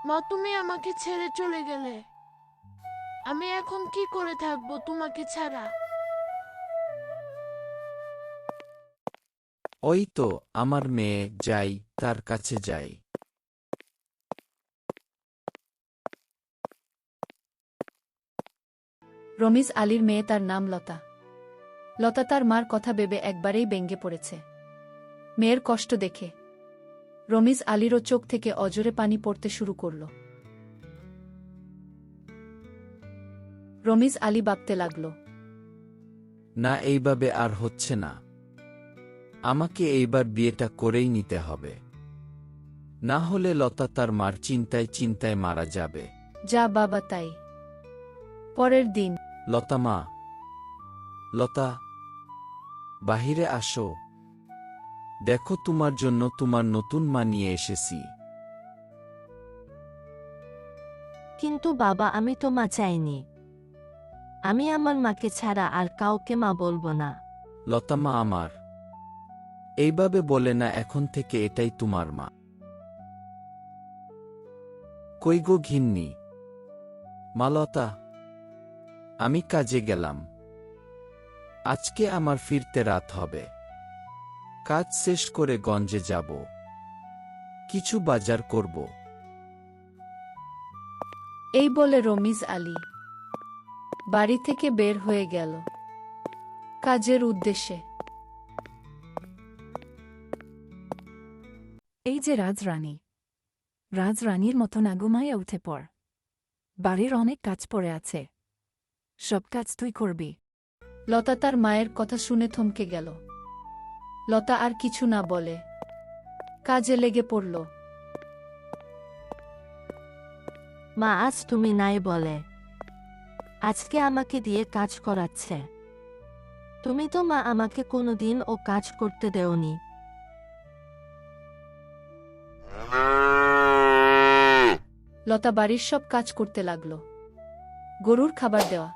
মা, তুমি আমাকে ছেড়ে চলে গেলে। আমি এখন কি করে থাকবো তোমাকে ছাড়া? ওই তো আমার মেয়ে, যাই তার কাছে যাই। রমিজ আলীর মেয়ে, তার নাম লতা। লতা তার মার কথা ভেবে একবারেই ব্যঙ্গে পড়েছে। মেয়ের কষ্ট দেখে রমিজ আলীরও চোখ থেকে অজরে পানি পড়তে শুরু করল। রমিজ আলী ভাবতে লাগল, না, এইভাবে আর হচ্ছে না। আমাকে এইবার বিয়েটা করেই নিতে হবে, না হলে লতা তার মার চিন্তায় চিন্তায় মারা যাবে। যা বাবা তাই। পরের দিন লতা মা, লতা, বাহিরে আসো, দেখো তোমার জন্য তোমার নতুন মা নিয়ে এসেছি। কিন্তু বাবা, আমি তো মা চাইনি। আমি আমার মাকে ছাড়া আর কাউকে মা বলবো না। লতা মা আমার, এইভাবে বলে না, এখন থেকে এটাই তোমার মা। কই গো ঘিন্নি, মা লতা, আমি কাজে গেলাম। আজকে আমার ফিরতে রাত হবে। কাজ শেষ করে গঞ্জে যাব, কিছু বাজার করব। এই বলে রমিজ আলী বাড়ি থেকে বের হয়ে গেল কাজের উদ্দেশ্যে। এই যে রাজরানী, রাজরানীর মতো না ঘুমাইয়া উঠে পড়। বাড়ির অনেক কাজ পড়ে আছে, সব কাজ তুই করবি। লতা তার মায়ের কথা শুনে থমকে গেল। লতা আর কিছু না বলে কাজে লেগে পড়ল। মা, আজ তুমি নাই বলে আজকে আমাকে দিয়ে কাজ করাচ্ছে। তুমি তো মা আমাকে কোনোদিন ও কাজ করতে দেওনি। লতা বাড়ির সব কাজ করতে লাগল। গরুর খাবার দেওয়া,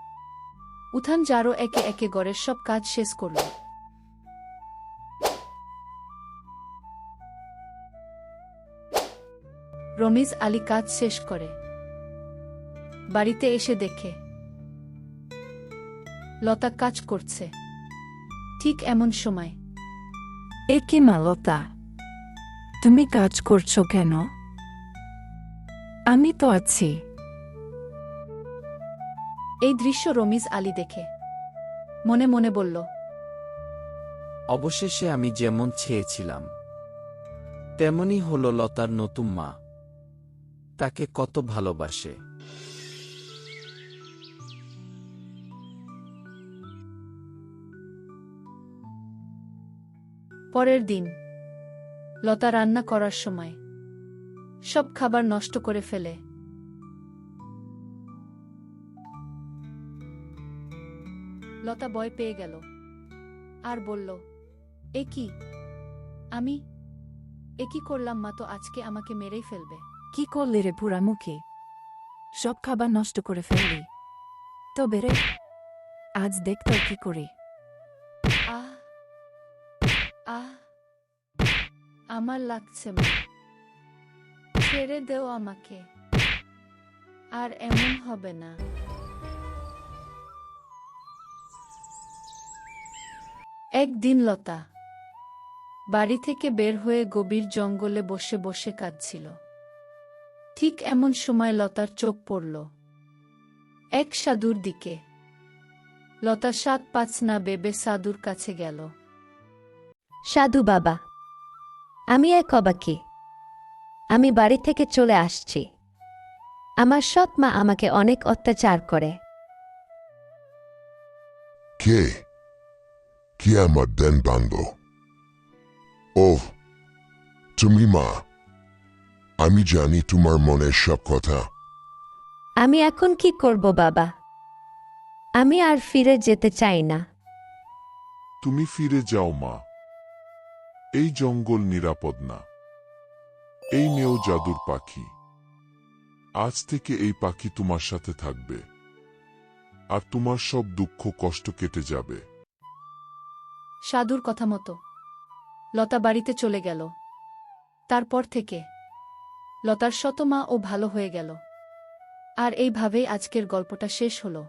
উঠান ঝাড়ু, একে একে ঘরের সব কাজ শেষ করল। রমিজ আলী কাজ শেষ করে বাড়িতে এসে দেখে লতা কাজ করছে। ঠিক এমন সময় এ কি মা লতা, তুমি কাজ করছো কেন? আমি তো আছি। এই দৃশ্য রমিজ আলী দেখে মনে মনে বলল, অবশেষে আমি যেমন চেয়েছিলাম তেমনই হলো। লতার নতুন মা তাকে কত ভালোবাসে। পরের দিন লতা রান্না করার সময় সব খাবার নষ্ট করে ফেলে। লতা ভয় পেয়ে গেল আর বলল, এ কি, আমি এ কি করলাম? মা তো আজকে আমাকে মেরেই ফেলবে। কি করলি রে পুরামুখী, সব খাবার নষ্ট করে ফেললি? তো বেরে, আজ দেখ তো কি করি। আহ আহ আমার লাগছে মা, ছেড়ে দেও আমাকে, আর এমন হবে না। একদিন লতা বাড়ি থেকে বের হয়ে গভীর জঙ্গলে বসে বসে কাঁদছিল। ঠিক এমন সময় লতার চোখ পড়ল এক সাধুর দিকে। লতা ৭-৫ না ভেবে সাধুর কাছে গেল। সাধু বাবা, আমি এক অবাকি। আমি বাড়ি থেকে চলে আসছি। আমার সৎ মা আমাকে অনেক অত্যাচার করে। কে? কে আমার দেন বান্ধ? ওহ, তুমি মা। আমি জানি তোমার মনের সব কথা। আমি এখন কি করব বাবা? আমি আর ফিরে যেতে চাই না। তুমি ফিরে যাও মা, এই জঙ্গল নিরাপদ না। এই নেও জাদুর পাখি, আজ থেকে এই পাখি তোমার সাথে থাকবে, আর তোমার সব দুঃখ কষ্ট কেটে যাবে। সাধুর কথা মতো লতা বাড়িতে চলে গেল। তারপর থেকে লতার শতমা ও ভালো হয়ে গেল। আর এইভাবেই আজকের গল্পটা শেষ হলো।